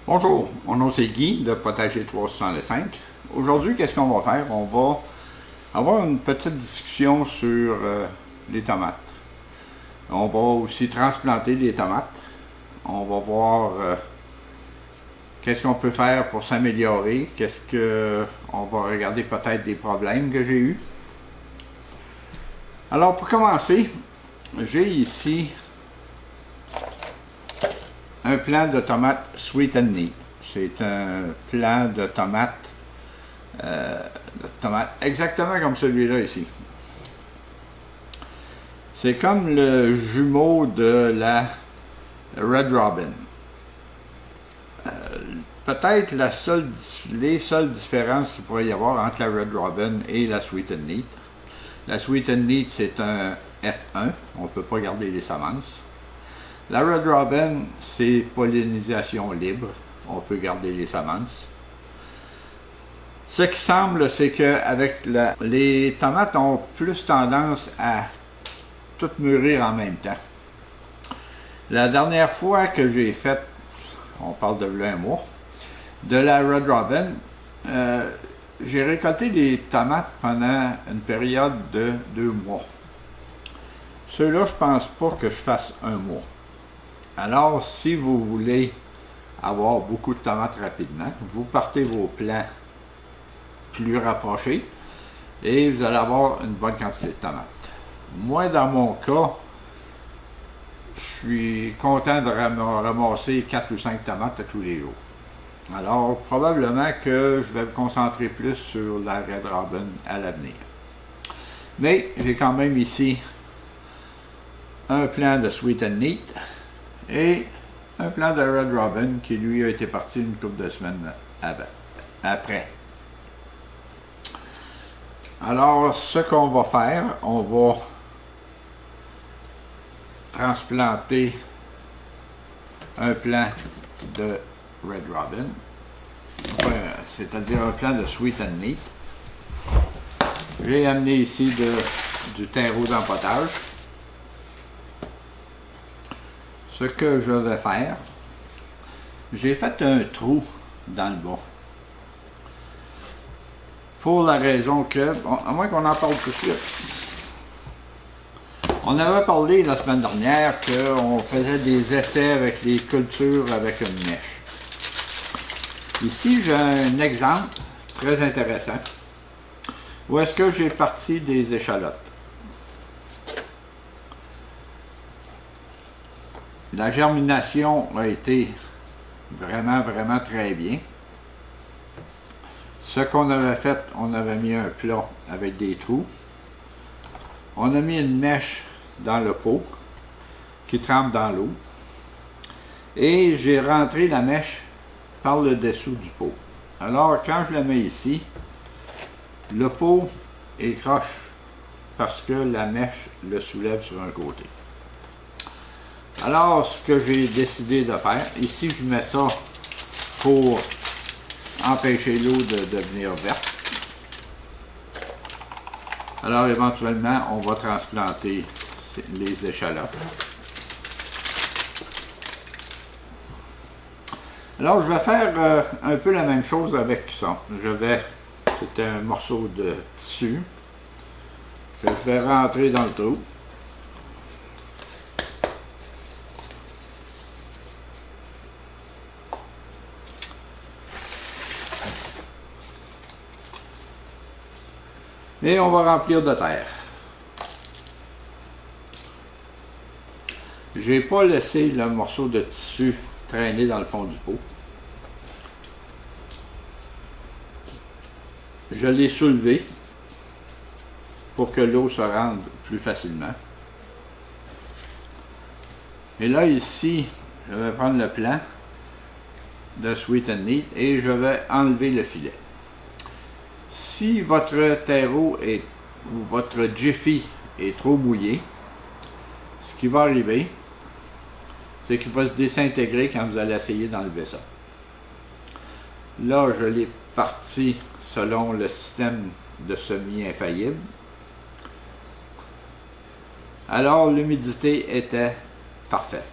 Bonjour, mon nom c'est Guy de Potager 365. Aujourd'hui, qu'est-ce qu'on va faire? On va avoir une petite discussion sur les tomates. On va aussi transplanter les tomates. On va voir qu'est-ce qu'on peut faire pour s'améliorer. On va regarder peut-être des problèmes que j'ai eus. Alors pour commencer, j'ai ici un plant de tomates Sweet and Neat. C'est un plant de tomates exactement comme celui-là ici. C'est comme le jumeau de la Red Robin. Peut-être les seules différences qu'il pourrait y avoir entre la Red Robin et la Sweet and Neat. La Sweet and Neat, c'est un F1, on ne peut pas garder les semences. La Red Robin, c'est pollinisation libre, on peut garder les semences. Ce qui semble, c'est qu'avec les tomates ont plus tendance à tout mûrir en même temps. La dernière fois que j'ai fait, on parle de un mois, de la Red Robin, j'ai récolté les tomates pendant une période de 2 mois. Ceux-là, je pense pas que je fasse un mois. Alors, si vous voulez avoir beaucoup de tomates rapidement, vous partez vos plants plus rapprochés et vous allez avoir une bonne quantité de tomates. Moi, dans mon cas, je suis content de ramasser 4 ou 5 tomates à tous les jours. Alors, probablement que je vais me concentrer plus sur la Red Robin à l'avenir. Mais, j'ai quand même ici un plant de Sweet and Neat et un plant de Red Robin qui lui a été parti une couple de semaines après. Alors, ce qu'on va faire, on va transplanter un plant de Red Robin, c'est-à-dire un plant de Sweet and Neat. J'ai amené ici du terreau d'empotage. Ce que je vais faire, j'ai fait un trou dans le bas. Pour la raison que, à moins qu'on en parle tout de suite, on avait parlé la semaine dernière qu'on faisait des essais avec les cultures avec une mèche. Ici, j'ai un exemple très intéressant où est-ce que j'ai parti des échalotes. La germination a été vraiment très bien. Ce qu'on avait fait, on avait mis un plat avec des trous. On a mis une mèche dans le pot qui trempe dans l'eau. Et j'ai rentré la mèche par le dessous du pot. Alors, quand je la mets ici, le pot est croche parce que la mèche le soulève sur un côté. Alors, ce que j'ai décidé de faire, ici je mets ça pour empêcher l'eau de devenir verte. Alors, éventuellement, on va transplanter les échalotes. Alors, je vais faire un peu la même chose avec ça. C'est un morceau de tissu que je vais rentrer dans le trou. Et on va remplir de terre. J'ai pas laissé le morceau de tissu traîner dans le fond du pot. Je l'ai soulevé pour que l'eau se rende plus facilement. Et là, ici, je vais prendre le plant de Sweet and Neat et je vais enlever le filet. Si votre terreau ou votre Jiffy est trop mouillé, ce qui va arriver, c'est qu'il va se désintégrer quand vous allez essayer d'enlever ça. Là, je l'ai parti selon le système de semi-infaillible. Alors, l'humidité était parfaite.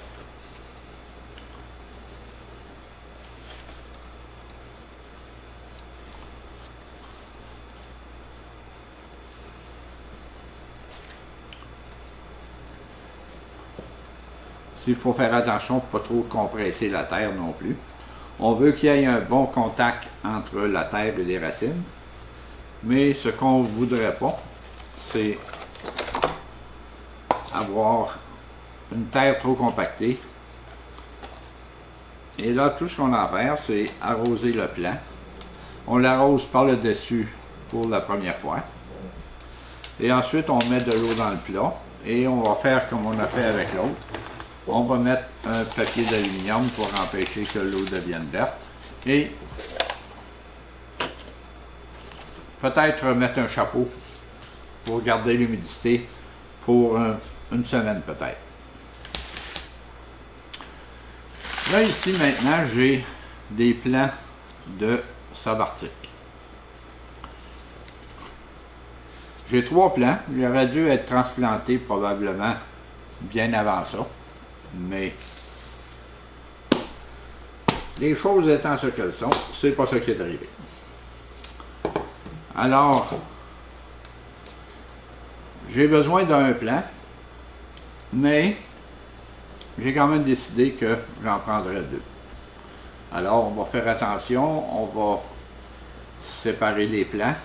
Il faut faire attention pour ne pas trop compresser la terre non plus. On veut qu'il y ait un bon contact entre la terre et les racines. Mais ce qu'on ne voudrait pas, c'est avoir une terre trop compactée. Et là, tout ce qu'on a à faire, c'est arroser le plant. On l'arrose par le dessus pour la première fois. Et ensuite, on met de l'eau dans le plat. Et on va faire comme on a fait avec l'autre. On va mettre un papier d'aluminium pour empêcher que l'eau devienne verte. Et peut-être mettre un chapeau pour garder l'humidité pour une semaine peut-être. Là, ici, maintenant, j'ai des plants de subarctique. J'ai 3 plants. Ils auraient dû être transplantés probablement bien avant ça. Mais les choses étant ce qu'elles sont, c'est pas ça qui est arrivé. Alors, j'ai besoin d'un plan, mais j'ai quand même décidé que j'en prendrais 2. Alors, on va faire attention, on va séparer les plants.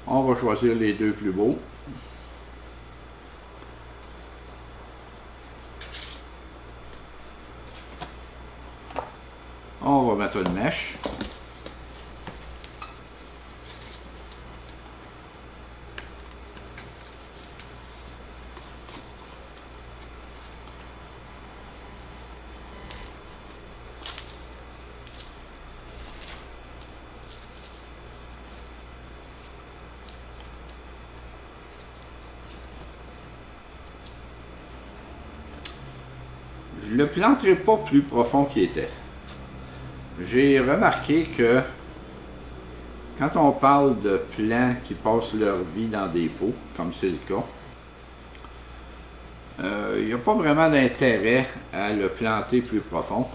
On va choisir les 2 plus beaux. On va mettre une mèche. Je ne le planterai pas plus profond qu'il était. J'ai remarqué que quand on parle de plants qui passent leur vie dans des pots, comme c'est le cas, il n'y a pas vraiment d'intérêt à le planter plus profond,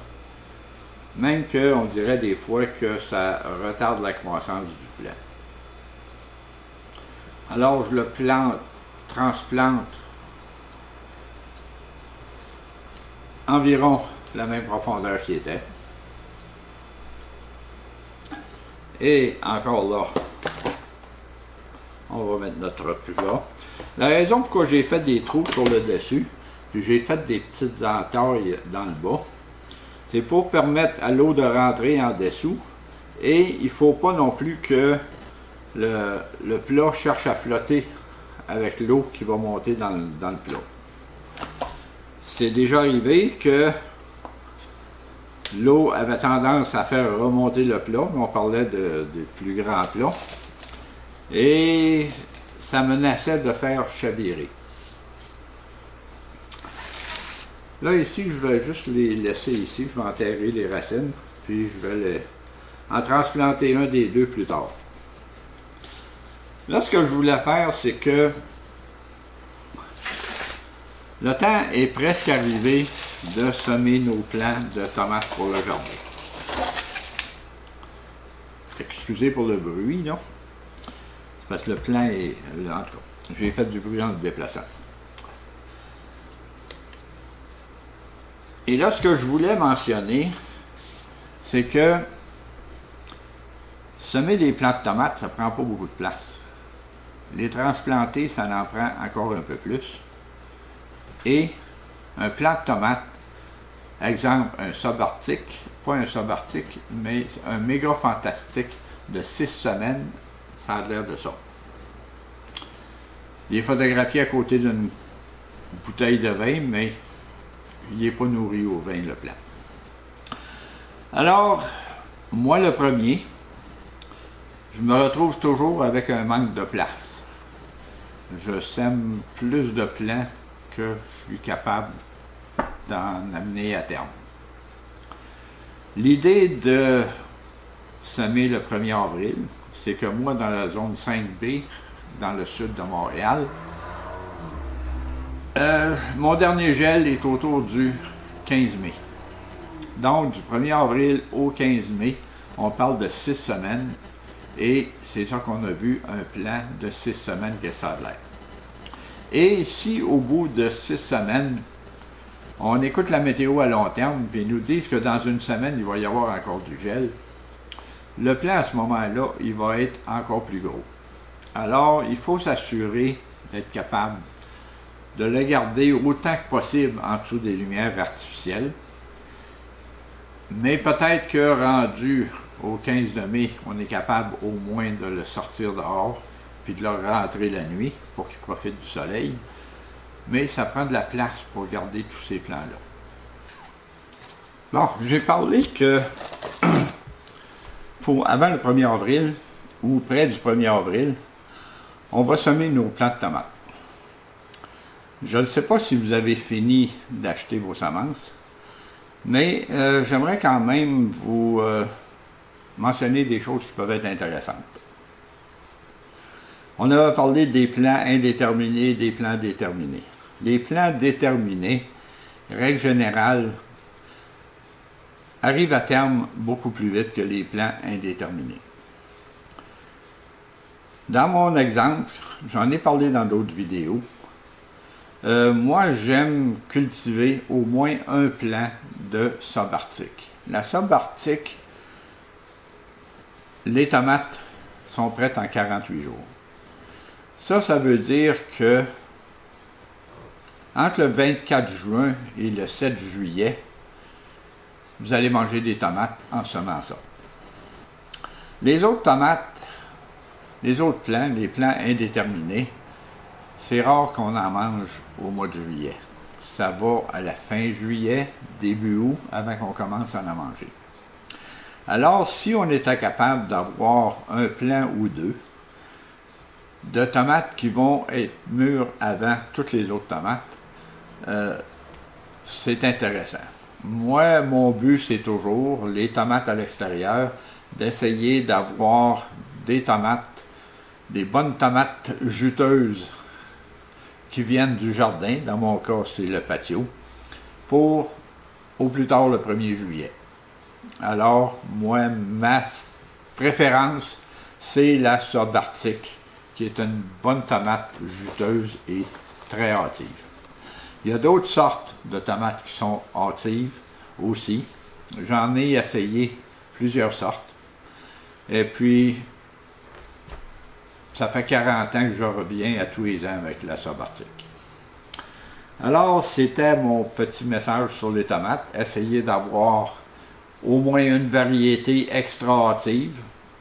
même qu'on dirait des fois que ça retarde la croissance du plant. Alors je le transplante environ la même profondeur qu'il était. Et encore là, on va mettre notre plat. La raison pourquoi j'ai fait des trous sur le dessus, puis j'ai fait des petites entailles dans le bas, c'est pour permettre à l'eau de rentrer en dessous. Et il ne faut pas non plus que le plat cherche à flotter avec l'eau qui va monter dans le plat. C'est déjà arrivé que l'eau avait tendance à faire remonter le plat. On parlait de plus grands plats. Et ça menaçait de faire chavirer. Là, ici, je vais juste les laisser ici. Je vais enterrer les racines. Puis, je vais en transplanter un des 2 plus tard. Là, ce que je voulais faire, c'est que le temps est presque arrivé de semer nos plants de tomates pour le jardin. Excusez pour le bruit, là. C'est parce que le plan est... En tout cas, j'ai fait du bruit en le déplaçant. Et là, ce que je voulais mentionner, c'est que semer des plants de tomates, ça prend pas beaucoup de place. Les transplanter, ça en prend encore un peu plus. Et un plant de tomate, exemple un subarctique, pas un subarctique, mais un méga fantastique de 6 semaines, ça a l'air de ça. Il est photographié à côté d'une bouteille de vin, mais il n'est pas nourri au vin, le plant. Alors, moi le premier, je me retrouve toujours avec un manque de place. Je sème plus de plants que je suis capable d'en amener à terme. L'idée de semer le 1er avril, c'est que moi, dans la zone 5B, dans le sud de Montréal, mon dernier gel est autour du 15 mai. Donc, du 1er avril au 15 mai, on parle de 6 semaines. Et c'est ça qu'on a vu, un plan de 6 semaines que ça a l'air. Et si au bout de 6 semaines, on écoute la météo à long terme, puis ils nous disent que dans une semaine, il va y avoir encore du gel, le plan à ce moment-là, il va être encore plus gros. Alors, il faut s'assurer d'être capable de le garder autant que possible en dessous des lumières artificielles. Mais peut-être que rendu au 15 de mai, on est capable au moins de le sortir dehors, puis de le rentrer la nuit pour qu'il profite du soleil. Mais ça prend de la place pour garder tous ces plans-là. Bon, j'ai parlé que avant le 1er avril, ou près du 1er avril, on va semer nos plants de tomates. Je ne sais pas si vous avez fini d'acheter vos semences, mais j'aimerais quand même vous mentionner des choses qui peuvent être intéressantes. On a parlé des plants indéterminés et des plants déterminés. Les plants déterminés, règle générale, arrivent à terme beaucoup plus vite que les plants indéterminés. Dans mon exemple, j'en ai parlé dans d'autres vidéos, moi j'aime cultiver au moins un plant de subarctique. La subarctique, les tomates sont prêtes en 48 jours. Ça veut dire que entre le 24 juin et le 7 juillet, vous allez manger des tomates en semant ça. Les autres tomates, les autres plants, les plants indéterminés, c'est rare qu'on en mange au mois de juillet. Ça va à la fin juillet, début août, avant qu'on commence à en manger. Alors, si on était capable d'avoir un plant ou deux de tomates qui vont être mûres avant toutes les autres tomates, c'est intéressant. Moi, mon but, c'est toujours, les tomates à l'extérieur, d'essayer d'avoir des tomates, des bonnes tomates juteuses qui viennent du jardin, dans mon cas, c'est le patio, pour au plus tard le 1er juillet. Alors, moi, ma préférence, c'est la subarctique, qui est une bonne tomate juteuse et très hâtive. Il y a d'autres sortes de tomates qui sont hâtives aussi. J'en ai essayé plusieurs sortes. Et puis, ça fait 40 ans que je reviens à tous les ans avec la subarctique. Alors, c'était mon petit message sur les tomates. Essayez d'avoir au moins une variété extra hâtive.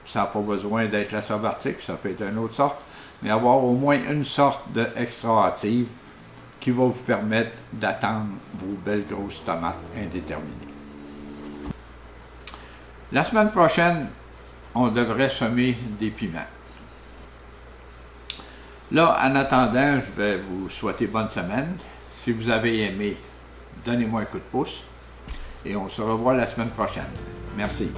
Ça n'a pas besoin d'être la subarctique, ça peut être une autre sorte. Mais avoir au moins une sorte de extra hâtive qui va vous permettre d'attendre vos belles grosses tomates indéterminées. La semaine prochaine, on devrait semer des piments. Là, en attendant, je vais vous souhaiter bonne semaine. Si vous avez aimé, donnez-moi un coup de pouce et on se revoit la semaine prochaine. Merci.